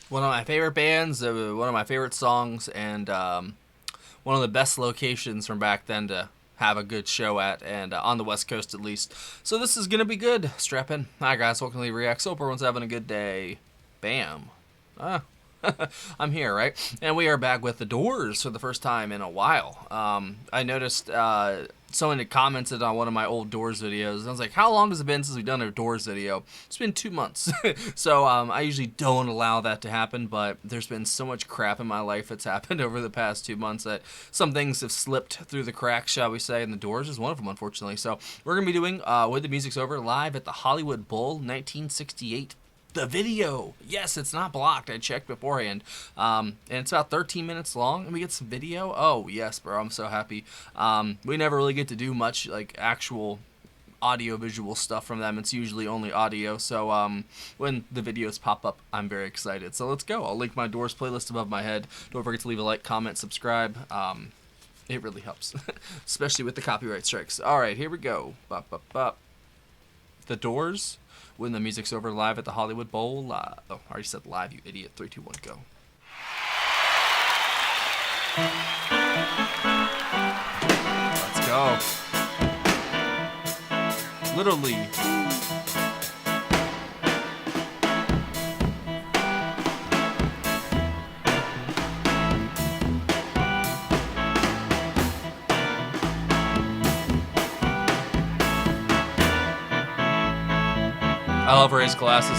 One of my favorite bands, one of my favorite songs, and one of the best locations from back then to have a good show at, and on the West Coast at least. So this is gonna be good. Strap in. Hi guys, welcome to the Reacts. Hope everyone's having a good day. Bam. Ah. I'm here, right? And we are back with The Doors for the first time in a while. I noticed someone had commented on one of my old Doors videos. I was like, how long has it been since we've done a Doors video? It's been 2 months. So I usually don't allow that to happen, but there's been so much crap in my life that's happened over the past 2 months that some things have slipped through the cracks, shall we say, and The Doors is one of them, unfortunately. So we're going to be doing When the Music's Over live at the Hollywood Bowl 1968. The video, yes, it's not blocked. I checked beforehand, and it's about 13 minutes long, and we get some video. Oh yes, bro, I'm so happy. We never really get to do much like actual audio visual stuff from them. It's usually only audio, so when the videos pop up, I'm very excited. So let's go. I'll link my Doors playlist above my head. Don't forget to leave a like, comment, subscribe. It really helps, especially with the copyright strikes. All right, here we go. Bop, bop, bop. The Doors, When the Music's Over, live at the Hollywood Bowl. Oh, I already said live, you idiot. 3, 2, 1, go. Let's go. Literally. I love raised glasses.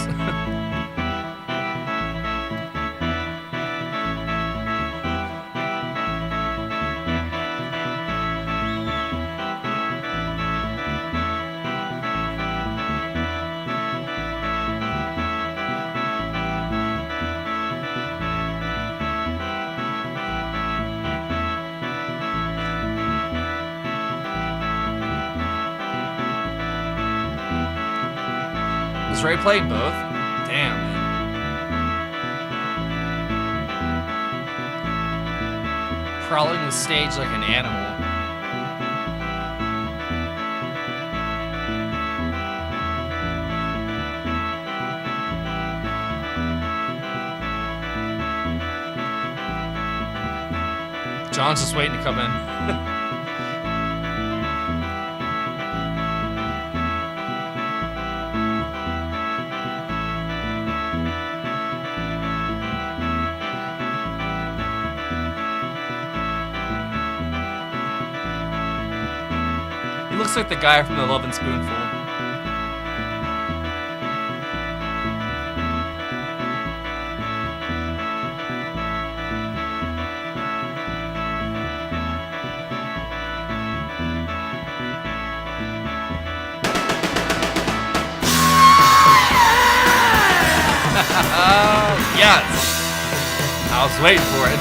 Has Ray played both? Damn, man. Prowling the stage like an animal. John's just waiting to come in. He looks like the guy from The Lovin' Spoonful. Oh, yes! I was waiting for it.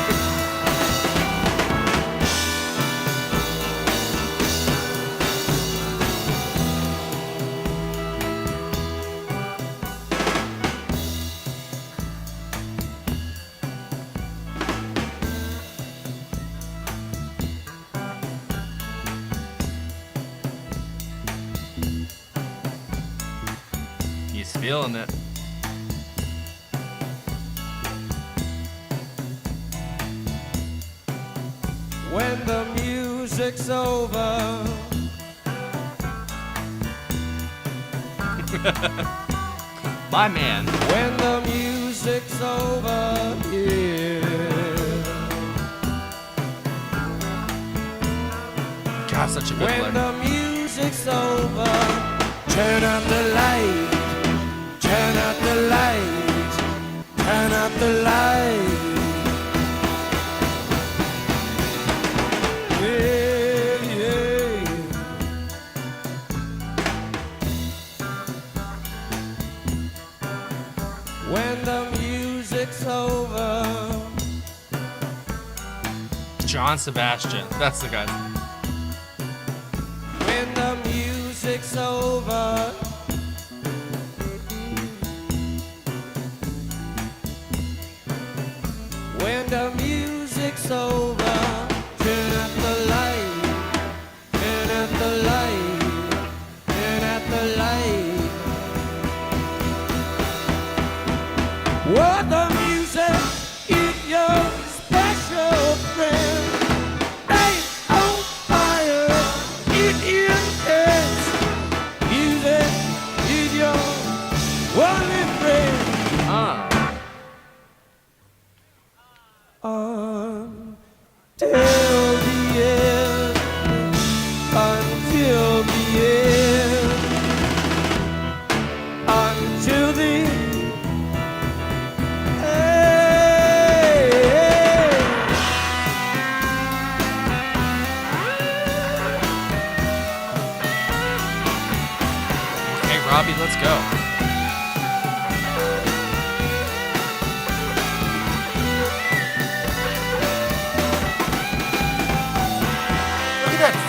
He's feeling it. When the music's over, My man. when the music's over, yeah. God, such a good When player. the music's over, turn out the light, turn out the light, turn out the light. Yeah, yeah. When the music's over, John Sebastian. That's the guy. when the music's over, when the music's over, turn out the light, turn out the light, turn out the light. What the music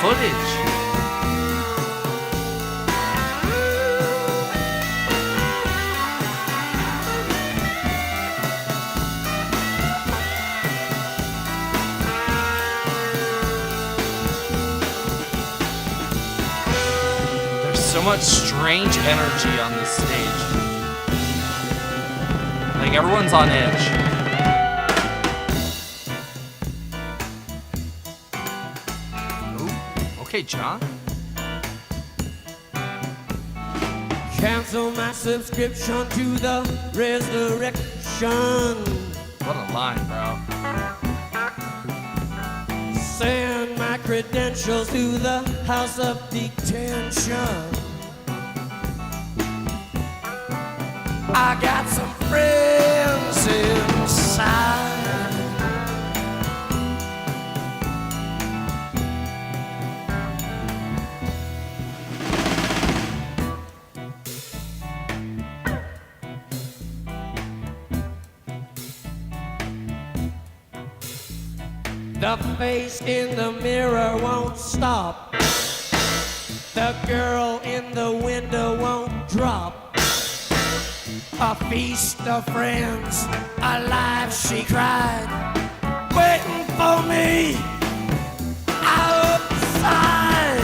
footage. There's so much strange energy on this stage. Like everyone's on edge. Okay, John. Cancel my subscription to the resurrection. What a line, bro. Send my credentials to the house of detention. I got some friends inside. The face in the mirror won't stop. The girl in the window won't drop. A feast of friends, alive she cried, waiting for me outside.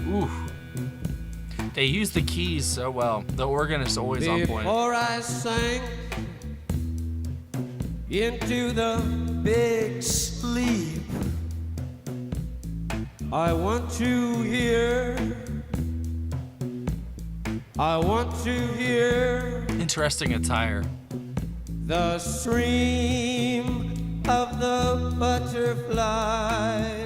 Ooh. They use the keys so well. The organ is always on point. Before I sank into the big sleep, I want to hear Interesting attire. the stream of the butterfly.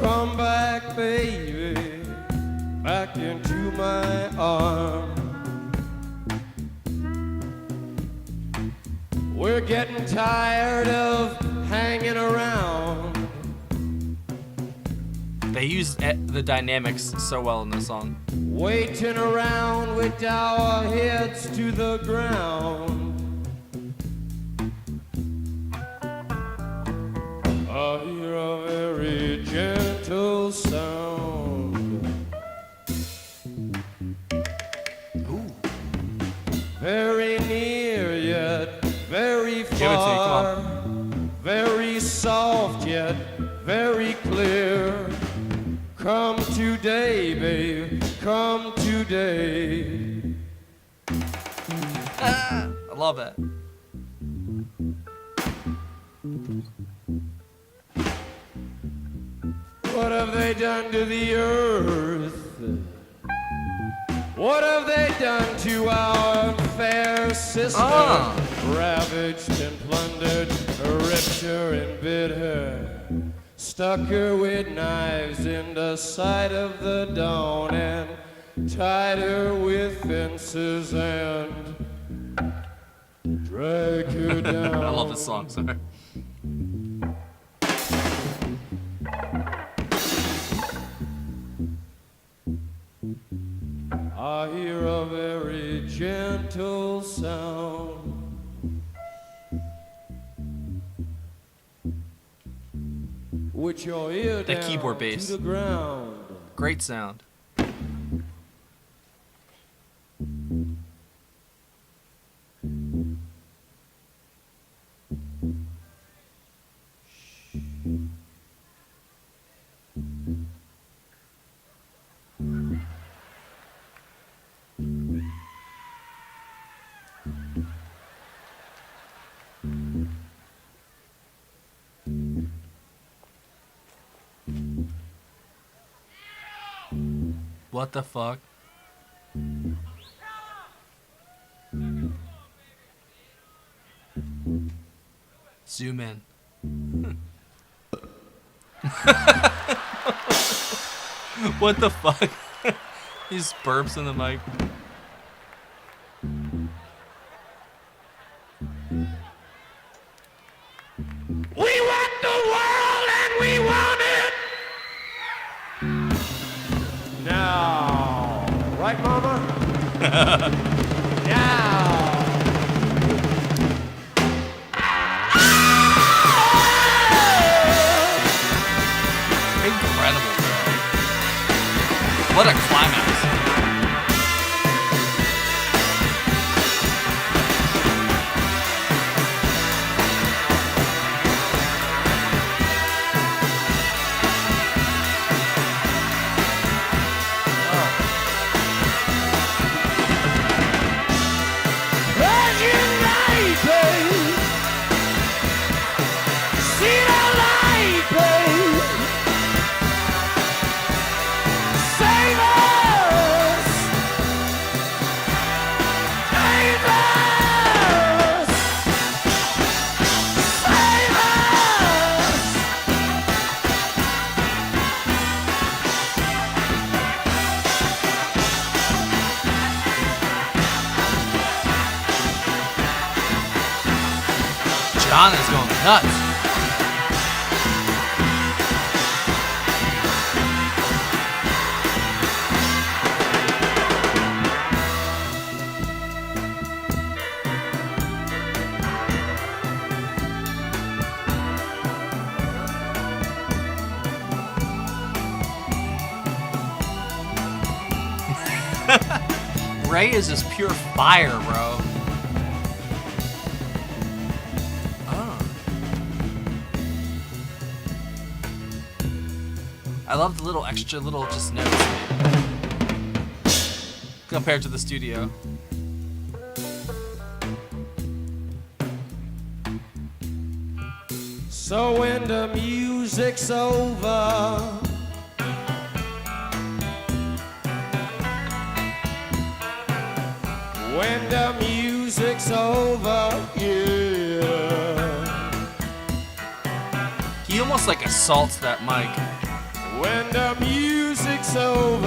Come back, baby, back into my arms. We're getting tired of hanging around. They use the dynamics so well in this song. Waiting around with our heads to the ground. I hear a very gentle sound. Ooh. Very near yet very Give it to me, come far. on. Very soft yet very clear. Come today, babe, come today. I love it. What have they done to the earth? What have they done to our fair sister? Ravaged and plundered, ripped her and bit her, stuck her with knives in the side of the dawn, and tied her with fences and dragged her down. I love this song, sorry. I hear a very gentle sound. With your ear That down keyboard bass. to the ground. Great sound. What the fuck? Zoom in. What the fuck? He just burps in the mic. Right, Mama? Yeah. Incredible, bro. What a climax. John is going nuts. Ray is just pure fire, bro. I love the little extra little just notes compared to the studio. So when the music's over, when the music's over, yeah. He almost like assaults that mic. When the music's over,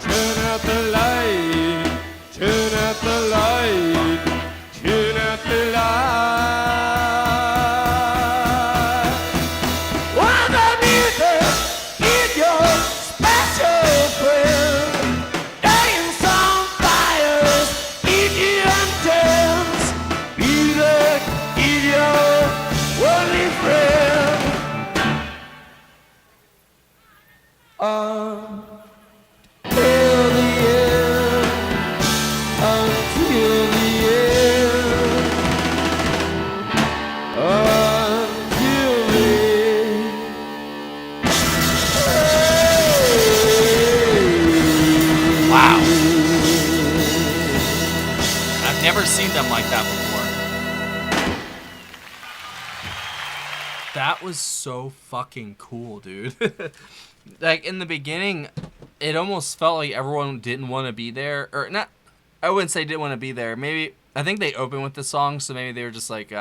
turn out the light, turn out the light, turn out the light. While the music is your special friend, dance on fires, eat you and dance. Music is your only friend. Until the end, until the end, until the end. Wow. I've never seen them like that before. That was so fucking cool, dude. Like, in the beginning, it almost felt like everyone didn't want to be there. Or, not, I wouldn't say didn't want to be there. Maybe, I think they opened with the song, so maybe they were just like,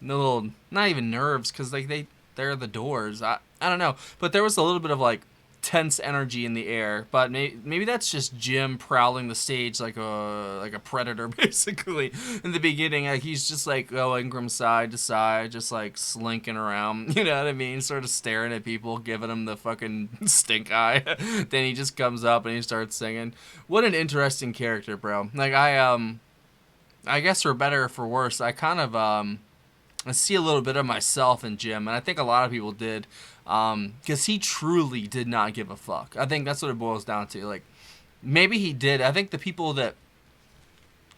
little, not even nerves, because, like, they're the Doors. I don't know. But there was a little bit of, like, tense energy in the air. But maybe that's just Jim prowling the stage like a predator, basically. In the beginning, like, he's just, like, going from side to side, just, like, slinking around. You know what I mean? Sort of staring at people, giving them the fucking stink eye. Then he just comes up and he starts singing. What an interesting character, bro. Like, I guess for better or for worse, I kind of, I see a little bit of myself in Jim, and I think a lot of people did. Because he truly did not give a fuck. I think that's what it boils down to. Like, maybe he did. I think the people that,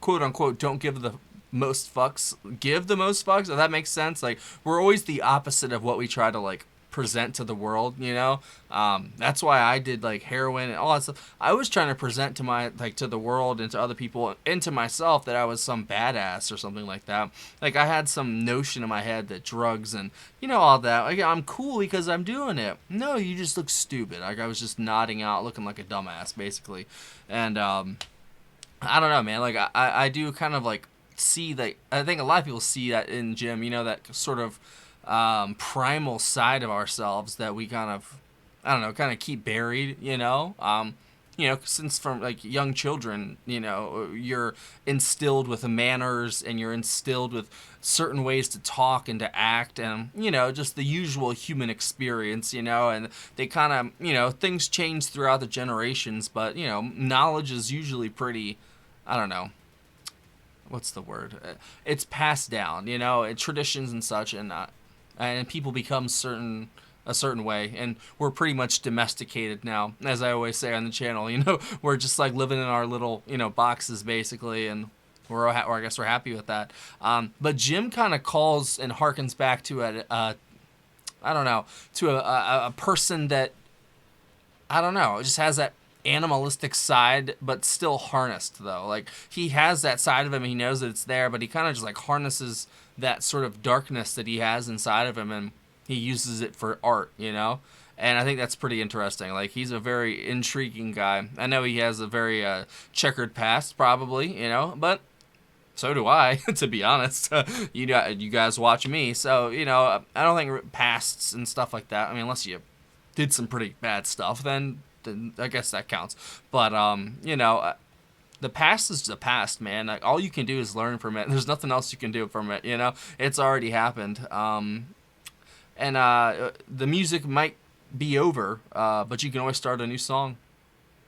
quote unquote, don't give the most fucks, give the most fucks, if that makes sense. Like, we're always the opposite of what we try to, like, present to the world, you know? That's why I did, like, heroin and all that stuff. I was trying to present to to the world and to other people and to myself that I was some badass or something like that. Like, I had some notion in my head that drugs and, you know, all that, like, I'm cool because I'm doing it. No, you just look stupid. Like, I was just nodding out, looking like a dumbass, basically. And, I don't know, man. Like, I do kind of, like, see that. I think a lot of people see that in Jim, you know, that sort of primal side of ourselves that we kind of, I don't know, kind of keep buried, you know? you know, since from like young children, you know, you're instilled with manners and you're instilled with certain ways to talk and to act and, you know, just the usual human experience, you know, and they kind of, you know, things change throughout the generations, but, you know, knowledge is usually pretty, I don't know, what's the word? It's passed down, you know, traditions and such, and people become a certain way, and we're pretty much domesticated now, as I always say on the channel. You know, we're just like living in our little, you know, boxes basically, and or I guess we're happy with that. But Jim kind of calls and harkens back to I don't know, to a person that, I don't know, just has that animalistic side, but still harnessed though. Like he has that side of him, he knows that it's there, but he kind of just like harnesses that sort of darkness that he has inside of him, and he uses it for art, you know. And I think that's pretty interesting. Like he's a very intriguing guy. I know he has a very checkered past, probably, you know, but so do I, to be honest. You guys watch me, so you know I don't think pasts and stuff like that. I mean, unless you did some pretty bad stuff, then I guess that counts. But you know, the past is the past, man. Like all you can do is learn from it. There's nothing else you can do from it. You know, it's already happened. And the music might be over, but you can always start a new song.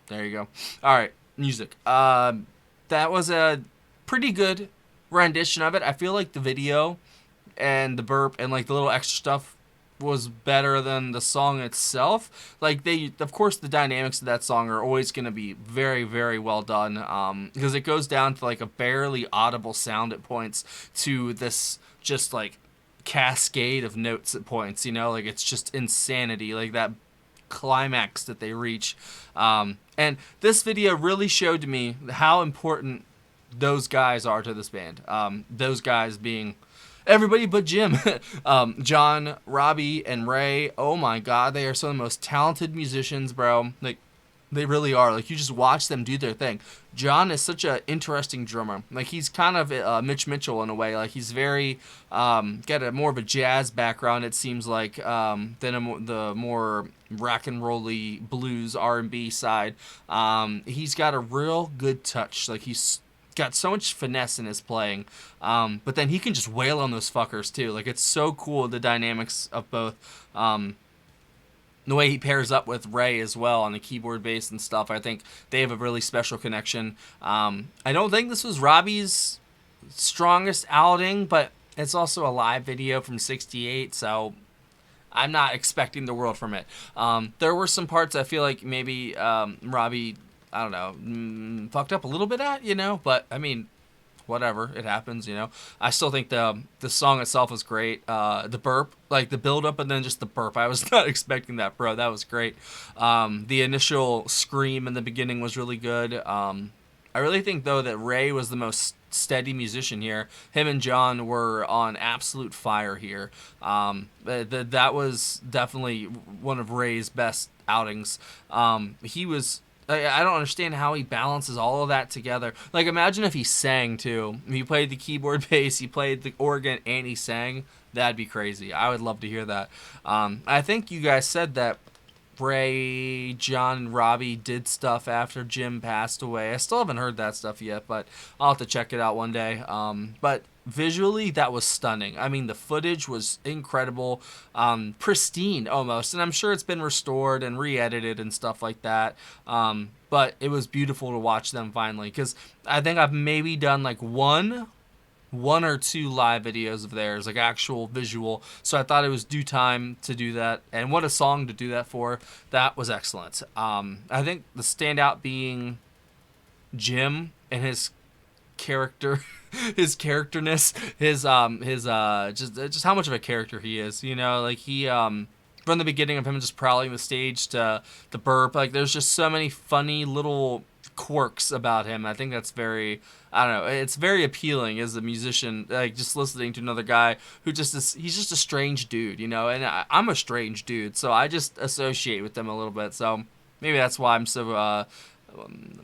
There you go. All right, music. That was a pretty good rendition of it. I feel like the video and the burp and like the little extra stuff was better than the song itself. Like of course the dynamics of that song are always going to be very, very well done, because it goes down to like a barely audible sound at points to this just like cascade of notes at points, you know, like it's just insanity, like that climax that they reach. And this video really showed to me how important those guys are to this band. Those guys being everybody but Jim. John, Robbie, and Ray. Oh my God, they are some of the most talented musicians, bro. Like, they really are. Like, you just watch them do their thing. John is such an interesting drummer. Like, he's kind of Mitch Mitchell in a way. Like, he's very, got a more of a jazz background, it seems like, than the more rock and rolly blues R&B side. He's got a real good touch. Like, he's got so much finesse in his playing, but then he can just wail on those fuckers too. Like it's so cool, the dynamics of both, the way he pairs up with Ray as well on the keyboard, bass and stuff. I think they have a really special connection. I don't think this was Robbie's strongest outing, but it's also a live video from '68, so I'm not expecting the world from it. There were some parts I feel like maybe Robbie, I don't know, fucked up a little bit at, you know, but I mean, whatever, it happens, you know. I still think the song itself was great. The burp, like the build up and then just the burp, I was not expecting that, bro. That was great. The initial scream in the beginning was really good. I really think though that Ray was the most steady musician here. Him and John were on absolute fire here. That was definitely one of Ray's best outings. He was, I don't understand how he balances all of that together. Like, imagine if he sang, too. If he played the keyboard, bass, he played the organ, and he sang. That'd be crazy. I would love to hear that. I think you guys said that Ray, John, and Robbie did stuff after Jim passed away. I still haven't heard that stuff yet, but I'll have to check it out one day. But visually, that was stunning. I mean, the footage was incredible, pristine almost, and I'm sure it's been restored and re-edited and stuff like that. But it was beautiful to watch them finally, because I think I've maybe done like one or two live videos of theirs, like actual visual. So I thought it was due time to do that, and what a song to do that for. That was excellent. I think the standout being Jim and his character, his characterness, his just how much of a character he is, you know, like he from the beginning of him just prowling the stage to the burp, like there's just so many funny little quirks about him. I think that's very, I don't know, it's very appealing as a musician, like just listening to another guy who just is, he's just a strange dude, you know, and I'm a strange dude, so I just associate with them a little bit, so maybe that's why I'm so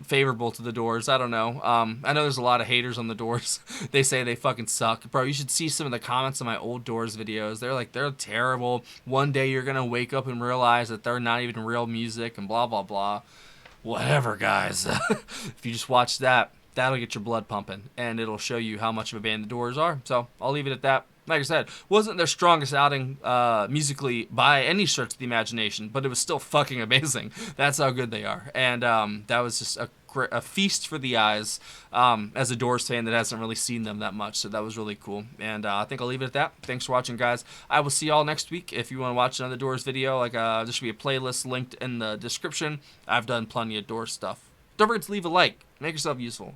favorable to the Doors. I don't know. I know there's a lot of haters on the Doors. They say they fucking suck. Bro, you should see some of the comments on my old Doors videos. They're like, they're terrible. One day you're gonna wake up and realize that they're not even real music and blah blah blah. whatever, guys. If you just watch that, that'll get your blood pumping, and it'll show you how much of a band the Doors are. So I'll leave it at that. Like I said, wasn't their strongest outing musically by any stretch of the imagination, but it was still fucking amazing. That's how good they are. And that was just a feast for the eyes as a Doors fan that hasn't really seen them that much. So that was really cool. And I think I'll leave it at that. Thanks for watching, guys. I will see y'all next week. If you want to watch another Doors video, like there should be a playlist linked in the description. I've done plenty of Doors stuff. Don't forget to leave a like. Make yourself useful.